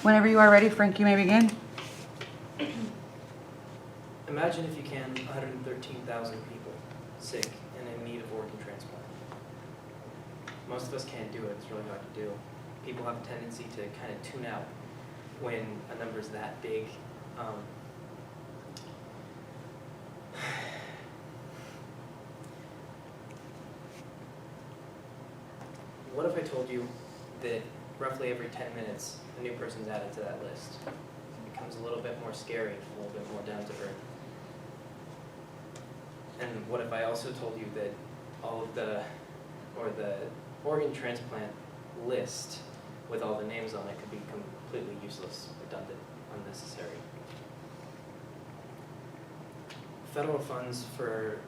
Whenever you are ready, Frank, you may begin. Imagine, if you can, 113,000 people sick and in need of organ transplant. Most of us can't do it. It's really hard to do. People have a tendency to kind of tune out when a number is that big. What if I told you that roughly every 10 minutes a new person's added to that list? It becomes a little bit more scary, a little bit more down to earth. And what if I also told you that all of the organ transplant list with all the names on it could be completely useless, redundant, unnecessary? Federal funds for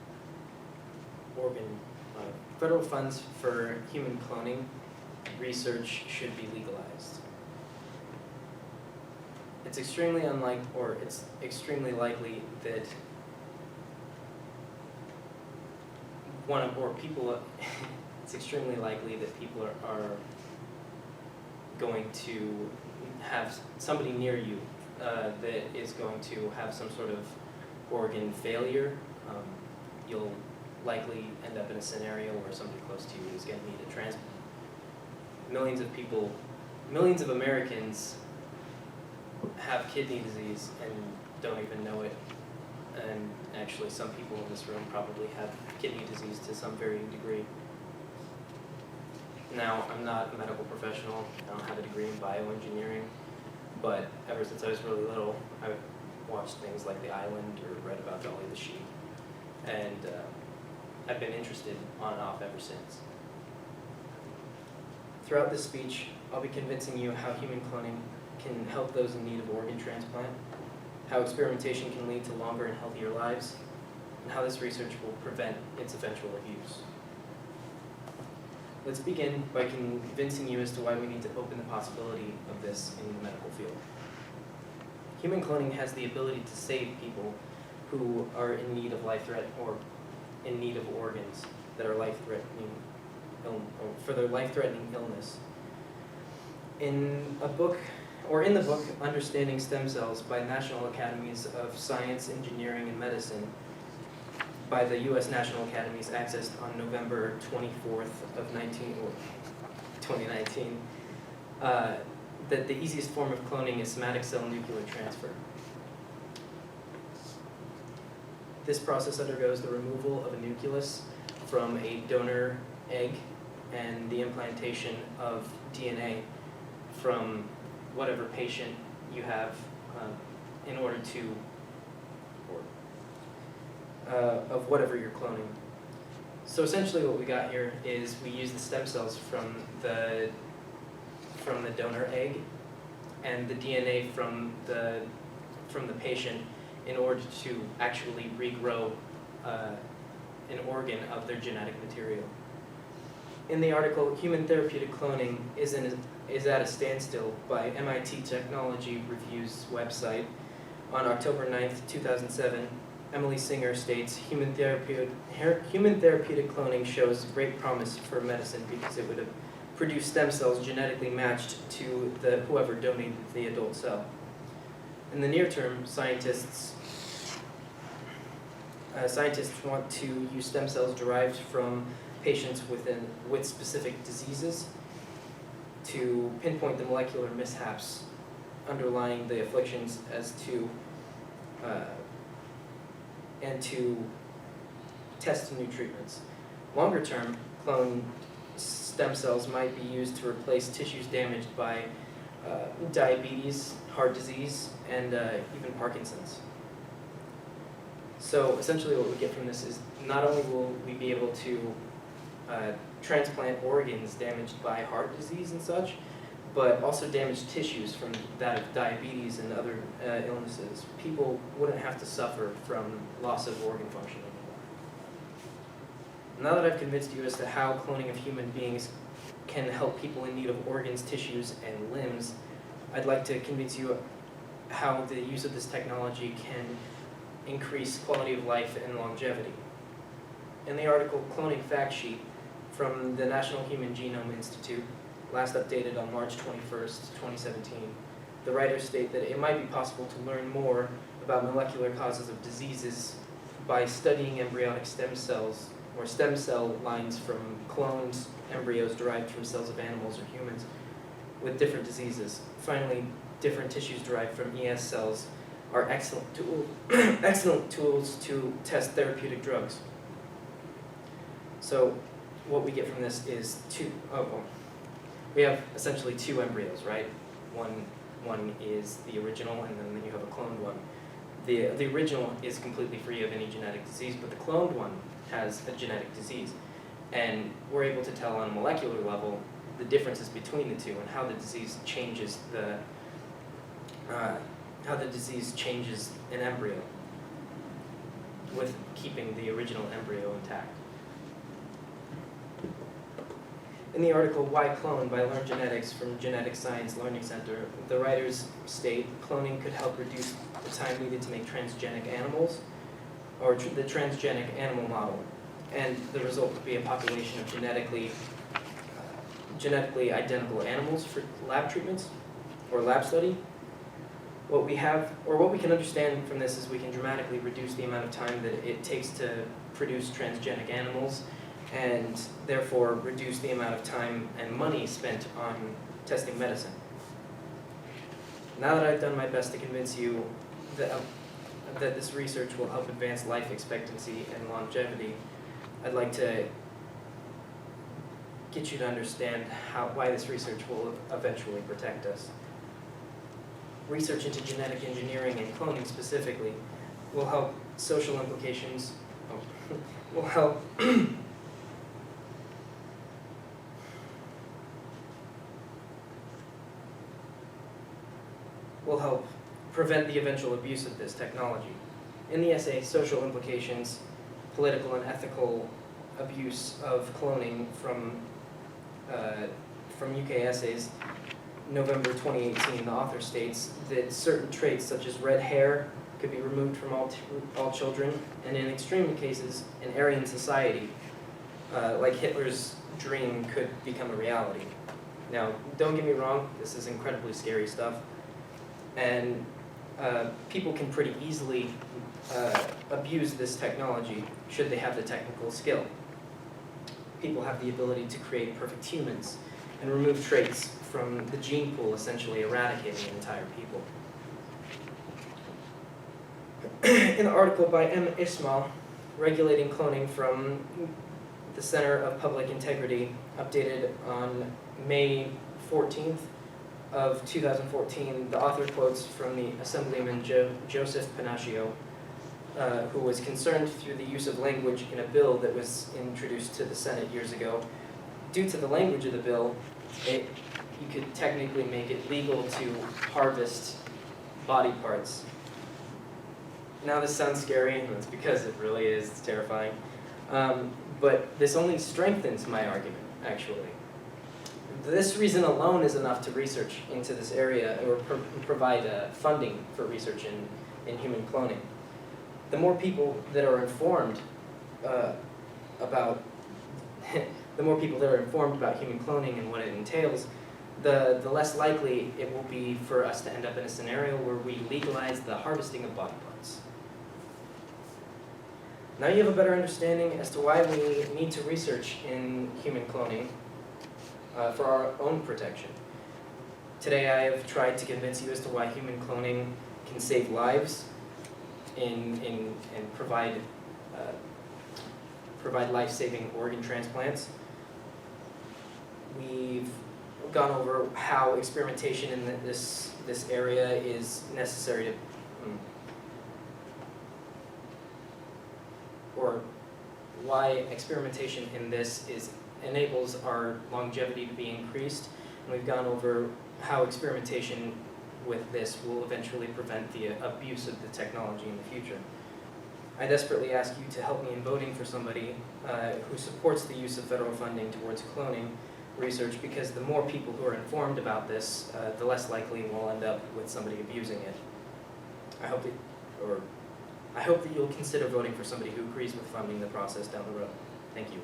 human cloning research should be legalized. It's extremely likely that it's extremely likely that people are going to have somebody near you that is going to have some sort of organ failure. You'll likely end up in a scenario where somebody close to you is going to need a transplant. Millions of Americans have kidney disease and don't even know it. And actually, some people in this room probably have kidney disease to some varying degree. Now, I'm not a medical professional. I don't have a degree in bioengineering. But ever since I was really little, I've watched things like The Island or read about Dolly the sheep. And I've been interested on and off ever since. Throughout this speech, I'll be convincing you how human cloning can help those in need of organ transplant, how experimentation can lead to longer and healthier lives, and how this research will prevent its eventual abuse. Let's begin by convincing you as to why we need to open the possibility of this in the medical field. Human cloning has the ability to save people who are in need of or in need of organs that are life-threatening, for their life-threatening illness. In the book, Understanding Stem Cells by National Academies of Science, Engineering, and Medicine, by the U.S. National Academies, accessed on November 24th of 2019, that the easiest form of cloning is somatic cell nuclear transfer. This process undergoes the removal of a nucleus from a donor egg and the implantation of DNA from whatever patient you have in order to, of whatever you're cloning. So essentially what we got here is we use the stem cells from the donor egg and the DNA from the patient in order to actually regrow an organ of their genetic material. In the article, Human Therapeutic Cloning is at a Standstill by MIT Technology Review's website on October 9th, 2007, Emily Singer states, human therapeutic cloning shows great promise for medicine because it would produce stem cells genetically matched to whoever donated the adult cell. In the near term, scientists want to use stem cells derived from patients with specific diseases to pinpoint the molecular mishaps underlying the afflictions and to test new treatments. Longer term, clone stem cells might be used to replace tissues damaged by diabetes, heart disease, and even Parkinson's. So essentially what we get from this is not only will we be able to transplant organs damaged by heart disease and such, but also damaged tissues from that of diabetes and other illnesses. People wouldn't have to suffer from loss of organ function anymore. Now that I've convinced you as to how cloning of human beings can help people in need of organs, tissues, and limbs, I'd like to convince you how the use of this technology can increase quality of life and longevity. In the article Cloning Fact Sheet from the National Human Genome Institute, last updated on March 21st, 2017, the writers state that it might be possible to learn more about molecular causes of diseases by studying embryonic stem cells or stem cell lines from cloned embryos derived from cells of animals or humans with different diseases. Finally, different tissues derived from ES cells are excellent tools to test therapeutic drugs. So what we get from this is we have essentially two embryos, right? One is the original, and then you have a cloned one. The original is completely free of any genetic disease, but the cloned one has a genetic disease. And we're able to tell on a molecular level the differences between the two and how the disease changes an embryo with keeping the original embryo intact. In the article, Why Clone by Learn Genetics from Genetic Science Learning Center, the writers state cloning could help reduce the time needed to make transgenic animals, or the transgenic animal model, and the result would be a population of genetically identical animals for lab treatments or lab study. What we can understand from this is we can dramatically reduce the amount of time that it takes to produce transgenic animals, and therefore reduce the amount of time and money spent on testing medicine. Now that I've done my best to convince you that this research will help advance life expectancy and longevity, I'd like to get you to understand why this research will eventually protect us. Research into genetic engineering and cloning specifically will help social implications, will help prevent the eventual abuse of this technology. In the essay, Social Implications, Political and Ethical Abuse of Cloning from UK Essays, November 2018, the author states that certain traits such as red hair could be removed from all children, and in extreme cases, an Aryan society, like Hitler's dream, could become a reality. Now, don't get me wrong, this is incredibly scary stuff, and people can pretty easily abuse this technology should they have the technical skill. People have the ability to create perfect humans and remove traits from the gene pool, essentially eradicating an entire people. In an article by M. Ismail, Regulating Cloning from the Center of Public Integrity, updated on May 14th of 2014, the author quotes from the Assemblyman Joseph Pannaccio, who was concerned through the use of language in a bill that was introduced to the Senate years ago. Due to the language of the bill, you could technically make it legal to harvest body parts. Now this sounds scary, and it's because it really is, it's terrifying. But this only strengthens my argument, actually. This reason alone is enough to research into this area or provide funding for research in human cloning. The more people that are informed about human cloning and what it entails, the less likely it will be for us to end up in a scenario where we legalize the harvesting of body parts. Now you have a better understanding as to why we need to research in human cloning for our own protection. Today I have tried to convince you as to why human cloning can save lives and provide life-saving organ transplants. We've gone over how experimentation in this area is necessary to, or why experimentation in this enables our longevity to be increased, and we've gone over how experimentation with this will eventually prevent the abuse of the technology in the future. I desperately ask you to help me in voting for somebody who supports the use of federal funding towards cloning research, because the more people who are informed about this, the less likely we'll end up with somebody abusing it. I hope that you'll consider voting for somebody who agrees with funding the process down the road. Thank you.